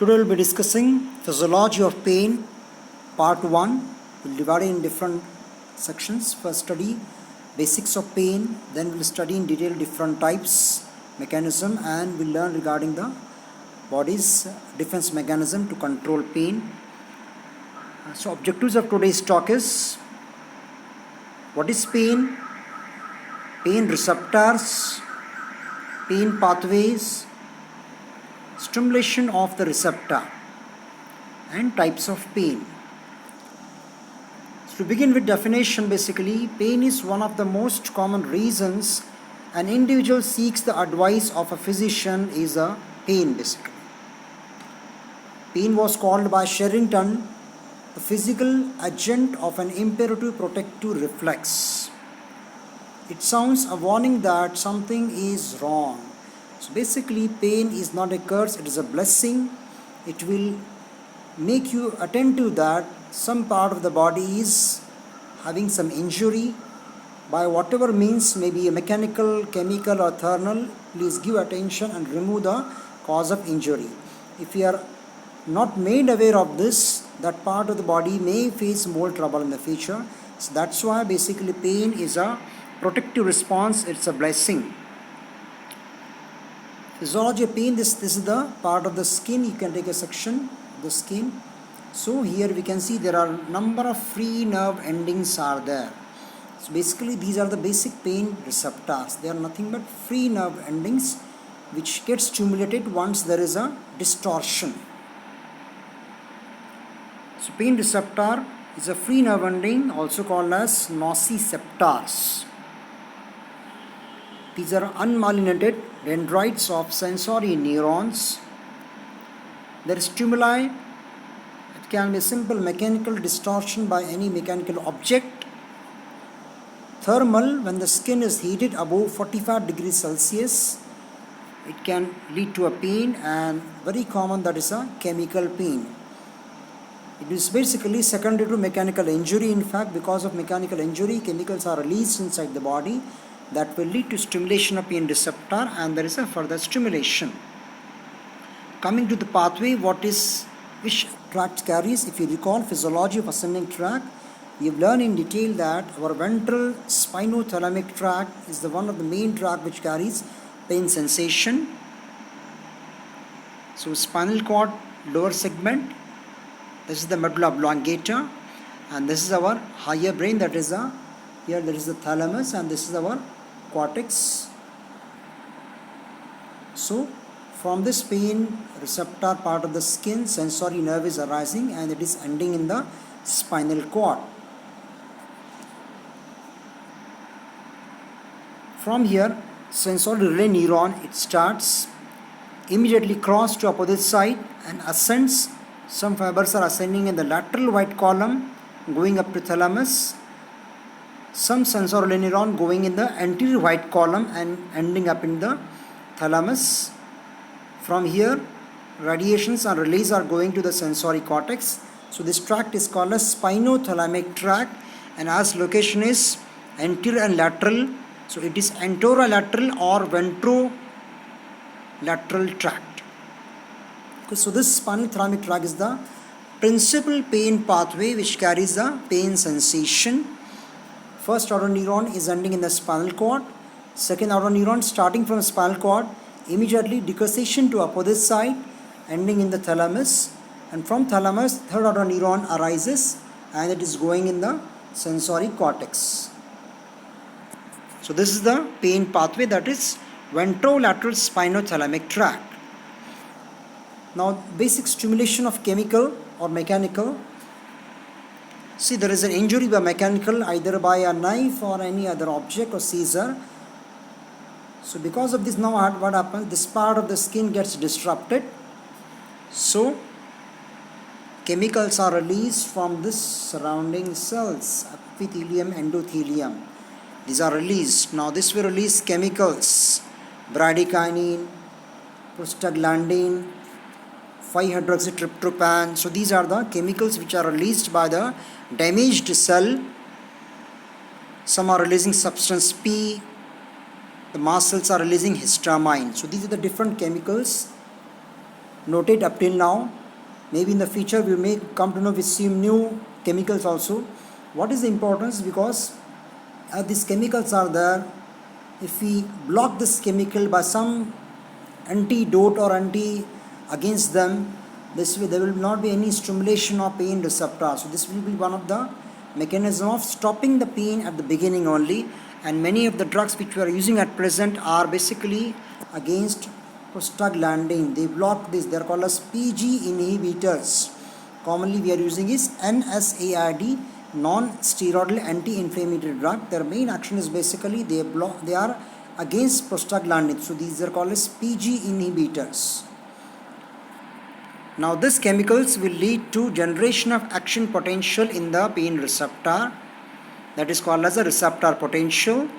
Today we'll be discussing physiology of pain, part 1. We'll divide it in different sections. First study basics of pain, then we'll study in detail different types, mechanism, and we'll learn regarding the body's defense mechanism to control pain. So objectives of today's talk is what is pain, pain receptors, pain pathways, stimulation of the receptor, and types of pain. So to begin with definition, basically pain is one of the most common reasons an individual seeks the advice of a physician is a pain basically. Pain was called by Sherrington the physical agent of an imperative protective reflex. It sounds a warning that something is wrong. So basically pain is not a curse, it is a blessing. It will make you attentive that some part of the body is having some injury by whatever means, maybe a mechanical, chemical or thermal. Please give attention and remove the cause of injury. If you are not made aware of this, that part of the body may face more trouble in the future. So that's why basically pain is a protective response, it's a blessing. Physiology of pain, this is the part of the skin. You can take a section of the skin. So here we can see there are number of free nerve endings are there. So basically these are the basic pain receptors. They are nothing but free nerve endings which get stimulated once there is a distortion. So pain receptor is a free nerve ending also called as nociceptors. These are unmyelinated dendrites of sensory neurons. Their stimuli, it can be simple mechanical distortion by any mechanical object. Thermal, when the skin is heated above 45 degrees Celsius, it can lead to a pain, and very common that is a chemical pain. It is basically secondary to mechanical injury. In fact, because of mechanical injury, chemicals are released inside the body that will lead to stimulation of pain receptor, and there is a further stimulation. Coming to the pathway, which tract carries? If you recall physiology of ascending tract, we have learned in detail that our ventral spinothalamic tract is the one of the main tract which carries pain sensation. So spinal cord lower segment, this is the medulla oblongata, and this is our higher brain, that is here there is the thalamus, and this is our cortex. So from this pain receptor part of the skin, sensory nerve is arising and it is ending in the spinal cord. From here, sensory relay neuron, it starts, immediately cross to opposite side and ascends. Some fibers are ascending in the lateral white column going up to thalamus. Some sensory neuron going in the anterior white column and ending up in the thalamus. From here, radiations and relays are going to the sensory cortex. So this tract is called as spinothalamic tract, and as location is anterior and lateral, so it is anterolateral or ventrolateral tract. Okay, so this spinothalamic tract is the principal pain pathway which carries the pain sensation. First order neuron is ending in the spinal cord. Second order neuron starting from spinal cord, immediately decussation to opposite side, ending in the thalamus. And from thalamus, third order neuron arises and it is going in the sensory cortex. So this is the pain pathway, that is ventrolateral spinothalamic tract. Now basic stimulation of chemical or mechanical. See, there is an injury by mechanical, either by a knife or any other object or scissor. So because of this, now what happens? This part of the skin gets disrupted. So chemicals are released from this surrounding cells, epithelium, endothelium. These are released. Now this will release chemicals, bradykinin, prostaglandin, 5-hydroxytryptophan. So these are the chemicals which are released by the damaged cell. Some are releasing substance P, the mast cells are releasing histamine. So these are the different chemicals noted up till now. Maybe in the future we may come to know with some new chemicals also. What is the importance? Because these chemicals are there. If we block this chemical by some antidote or anti against them, this way there will not be any stimulation of pain receptor. So this will be one of the mechanism of stopping the pain at the beginning only. And many of the drugs which we are using at present are basically against prostaglandin. They block this. They are called as PG inhibitors. Commonly we are using is NSAID, non-steroidal anti-inflammatory drug. Their main action is basically they are against prostaglandin. So these are called as PG inhibitors. Now these chemicals will lead to generation of action potential in the pain receptor. That is called as a receptor potential.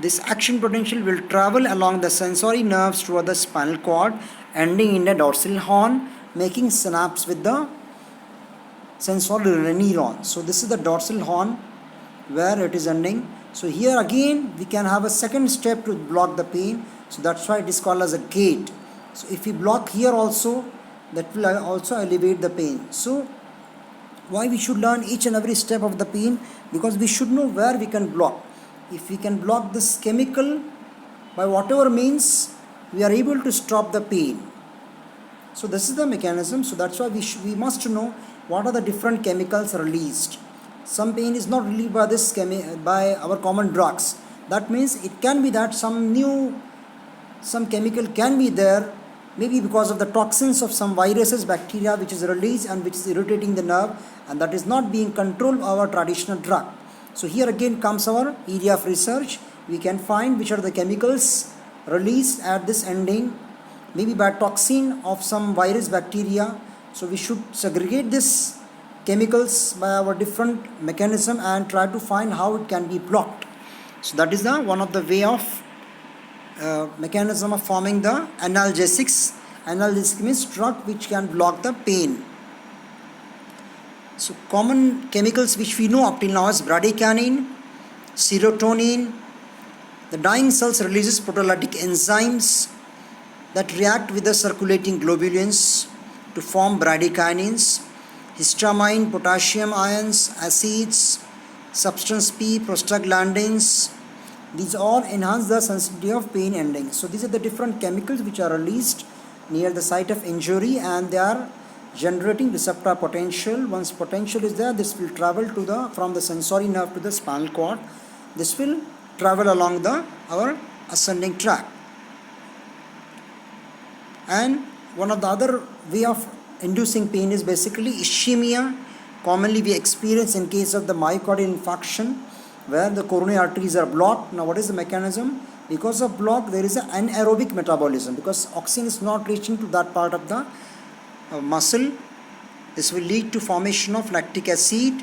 This action potential will travel along the sensory nerves toward the spinal cord, ending in the dorsal horn, making synapse with the sensory neuron. So this is the dorsal horn where it is ending. So here again we can have a second step to block the pain. So that's why it is called as a gate. So if we block here also, that will also alleviate the pain. So why we should learn each and every step of the pain? Because we should know where we can block. If we can block this chemical by whatever means, we are able to stop the pain. So this is the mechanism. So that's why we must know what are the different chemicals released. Some pain is not relieved by by our common drugs. That means it can be that some chemical can be there, maybe because of the toxins of some viruses, bacteria which is released and which is irritating the nerve, and that is not being controlled by our traditional drug. So here again comes our area of research. We can find which are the chemicals released at this ending, maybe by toxin of some virus, bacteria. So we should segregate this chemicals by our different mechanism and try to find how it can be blocked. So that is the one of the way of mechanism of forming the analgesics. Analgesic means drug which can block the pain. So common chemicals which we know up till now is bradykinin, serotonin. The dying cells releases proteolytic enzymes that react with the circulating globulins to form bradykinins, histamine, potassium ions, acids, substance P, prostaglandins. These all enhance the sensitivity of pain ending. So these are the different chemicals which are released near the site of injury, and they are generating receptor potential. Once potential is there, this will travel to from the sensory nerve to the spinal cord. This will travel along our ascending tract. And one of the other way of inducing pain is basically ischemia. Commonly we experience in case of the myocardial infarction, where the coronary arteries are blocked. Now what is the mechanism? Because of block, there is an anaerobic metabolism, because oxygen is not reaching to that part of the muscle. This will lead to formation of lactic acid.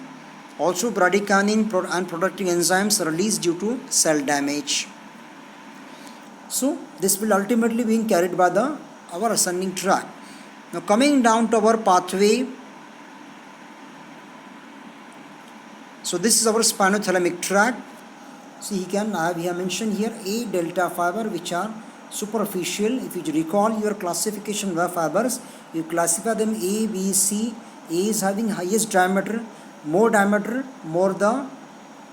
Also bradykinin and protective enzymes are released due to cell damage. So this will ultimately be carried by our ascending tract. Now coming down to our pathway. So this is our spinothalamic tract. So we have mentioned here A delta fiber, which are superficial. If you recall your classification of fibers, you classify them A, B, C. A is having highest diameter, more the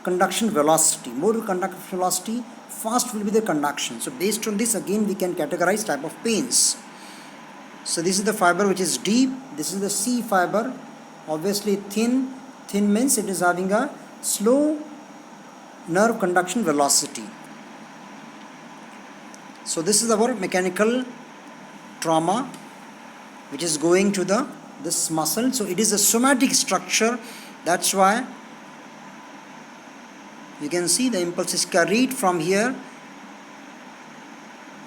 conduction velocity. More the conduction velocity, fast will be the conduction. So based on this, again we can categorize type of pains. So this is the fiber which is deep. This is the C fiber. Obviously thin. Thin means it is having a slow nerve conduction velocity. So this is our mechanical trauma which is going to this muscle. So it is a somatic structure. That's why you can see the impulse is carried from here.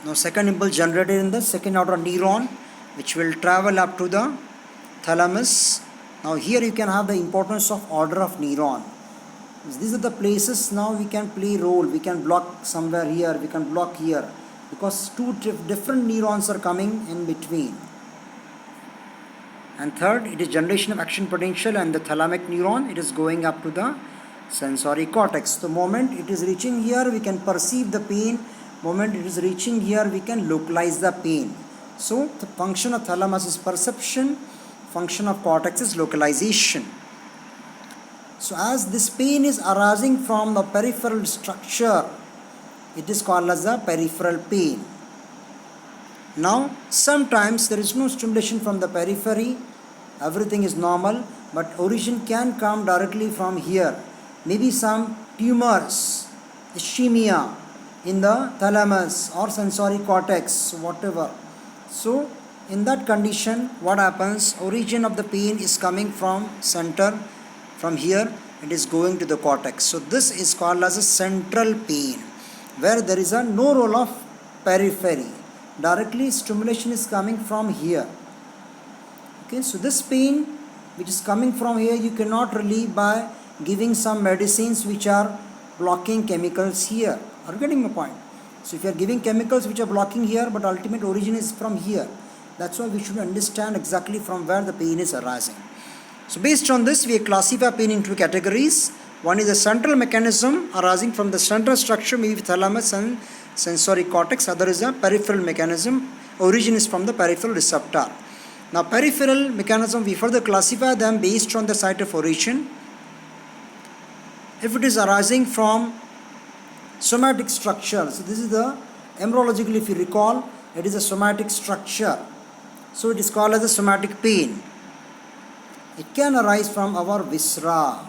Now second impulse generated in the second order neuron, which will travel up to the thalamus. Now here you can have the importance of order of neuron. These are the places now we can play role. We can block somewhere here, we can block here, because two different neurons are coming in between. And third, it is generation of action potential, and the thalamic neuron, it is going up to the sensory cortex. The moment it is reaching here, we can perceive the pain. Moment it is reaching here, we can localize the pain. So the function of thalamus is perception, function of cortex is localization. So as this pain is arising from the peripheral structure, it is called as a peripheral pain. Now sometimes there is no stimulation from the periphery, everything is normal, but origin can come directly from here. Maybe some tumors, ischemia in the thalamus or sensory cortex, whatever. So in that condition, what happens? Origin of the pain is coming from center, from here it is going to the cortex. So this is called as a central pain, where there is no role of periphery. Directly stimulation is coming from here. Okay, so this pain which is coming from here, you cannot relieve by giving some medicines which are blocking chemicals here. Are you getting my point? So if you are giving chemicals which are blocking here, but ultimate origin is from here. That's why we should understand exactly from where the pain is arising. So based on this, we classify pain into categories. One is a central mechanism arising from the central structure, maybe thalamus and sensory cortex. Other is a peripheral mechanism. Origin is from the peripheral receptor. Now peripheral mechanism, we further classify them based on the site of origin. If it is arising from somatic structure, so this is the embryologically, if you recall, it is a somatic structure. So it is called as a somatic pain. It can arise from our viscera,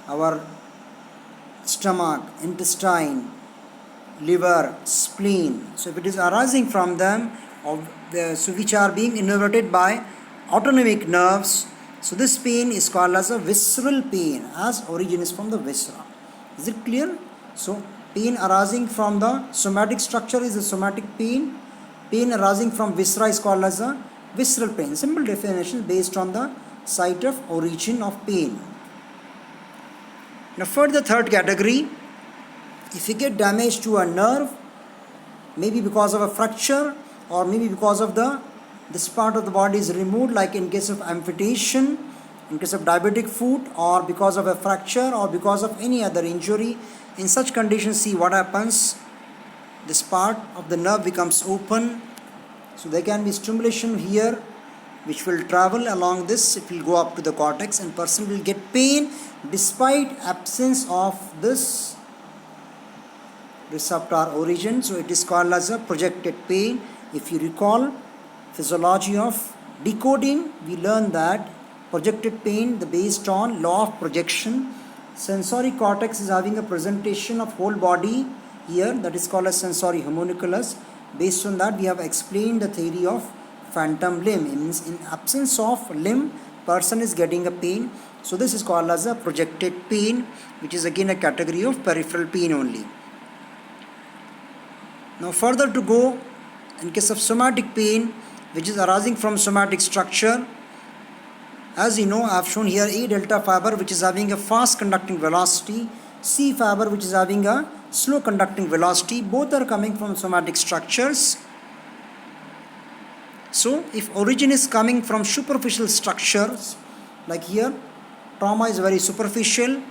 our stomach, intestine, liver, spleen. So if it is arising from them, which are being innervated by autonomic nerves, so this pain is called as a visceral pain, as origin is from the viscera. Is it clear? So pain arising from the somatic structure is a somatic pain. Pain arising from viscera is called as a visceral pain. Simple definition based on the site of origin of pain. Now for the third category, if you get damage to a nerve, maybe because of a fracture or maybe because of this part of the body is removed, like in case of amputation, in case of diabetic foot, or because of a fracture or because of any other injury, in such conditions, see what happens. This part of the nerve becomes open. So there can be stimulation here which will travel along this. It will go up to the cortex and person will get pain despite absence of this receptor origin. So it is called as a projected pain. If you recall physiology of decoding, we learned that projected pain, based on law of projection, sensory cortex is having a presentation of whole body here, that is called as sensory homunculus. Based on that, we have explained the theory of phantom limb. It means in absence of limb, person is getting a pain. So this is called as a projected pain, which is again a category of peripheral pain only. Now further to go, in case of somatic pain, which is arising from somatic structure, as you know, I have shown here A delta fiber, which is having a fast conducting velocity, C fiber, which is having a slow conducting velocity. Both are coming from somatic structures. So if origin is coming from superficial structures, like here, trauma is very superficial,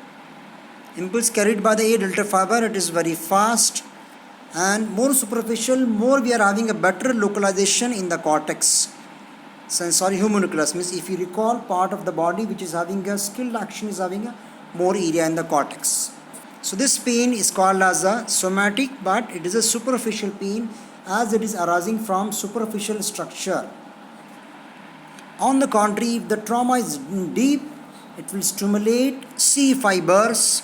impulse carried by the A delta fiber, it is very fast, and more superficial, more we are having a better localization in the cortex. Sensory homunculus means, if you recall, part of the body which is having a skilled action is having a more area in the cortex. So this pain is called as a somatic, but it is a superficial pain as it is arising from superficial structure. On the contrary, if the trauma is deep, it will stimulate C fibers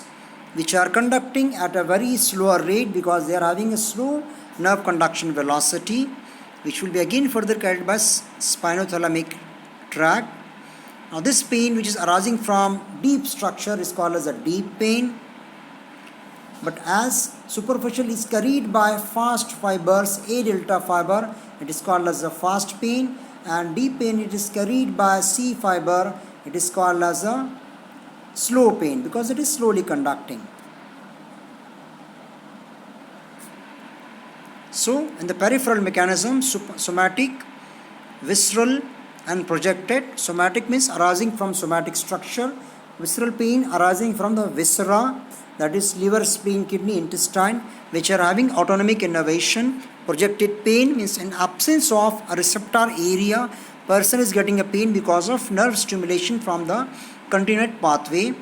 which are conducting at a very slower rate because they are having a slow nerve conduction velocity, which will be again further carried by spinothalamic tract. Now this pain which is arising from deep structure is called as a deep pain. But as superficial is carried by fast fibers, A delta fiber, it is called as a fast pain, and deep pain it is carried by C fiber, it is called as a slow pain because it is slowly conducting. So in the peripheral mechanism, somatic, visceral and projected. Somatic means arising from somatic structure, visceral pain arising from the viscera, that is liver, spleen, kidney, intestine, which are having autonomic innervation. Projected pain means in absence of a receptor area, person is getting a pain because of nerve stimulation from the continued pathway.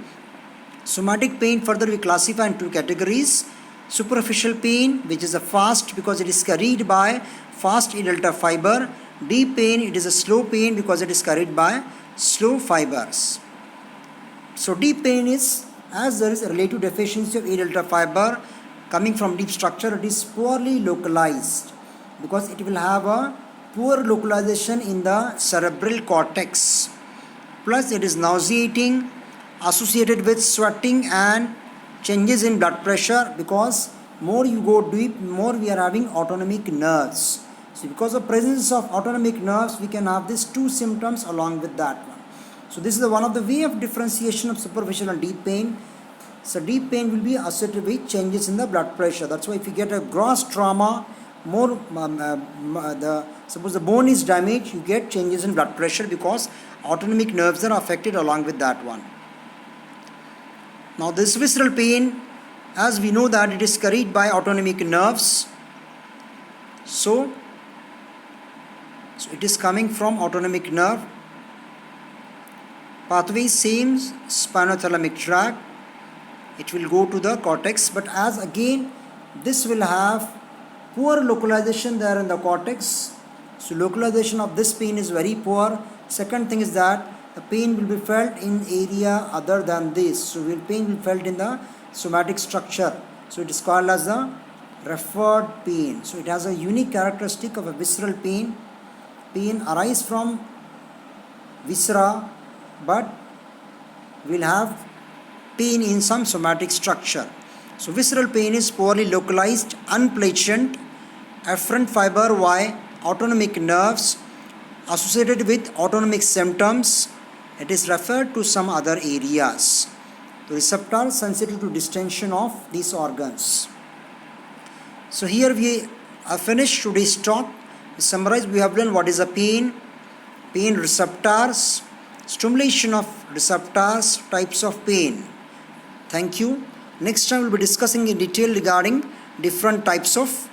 Somatic pain further we classify into categories. Superficial pain, which is a fast because it is carried by fast A delta fiber. Deep pain, it is a slow pain because it is carried by slow fibers. So deep pain is, as there is a relative deficiency of A delta fiber coming from deep structure, it is poorly localized because it will have a poor localization in the cerebral cortex. Plus it is nauseating, associated with sweating and changes in blood pressure, because more you go deep, more we are having autonomic nerves. So because of presence of autonomic nerves, we can have these two symptoms along with that one. So this is one of the way of differentiation of superficial and deep pain. So deep pain will be associated with changes in the blood pressure. That's why if you get a gross trauma, more suppose the bone is damaged, you get changes in blood pressure because autonomic nerves are affected along with that one. Now this visceral pain, as we know that it is carried by autonomic nerves, so it is coming from autonomic nerve pathway, same spinothalamic tract, it will go to the cortex, but as again this will have poor localization there in the cortex. So localization of this pain is very poor. Second thing is that the pain will be felt in area other than this. So pain will be felt in the somatic structure. So it is called as a referred pain. So it has a unique characteristic of a visceral pain. Pain arises from viscera, but will have pain in some somatic structure. So visceral pain is poorly localized, unpleasant, afferent fiber Y, autonomic nerves, associated with autonomic symptoms. It is referred to some other areas. The receptors sensitive to distension of these organs. So here we have finished today's talk. To summarize, we have learned what is a pain, pain receptors, stimulation of receptors, types of pain. Thank you. Next time we will be discussing in detail regarding different types of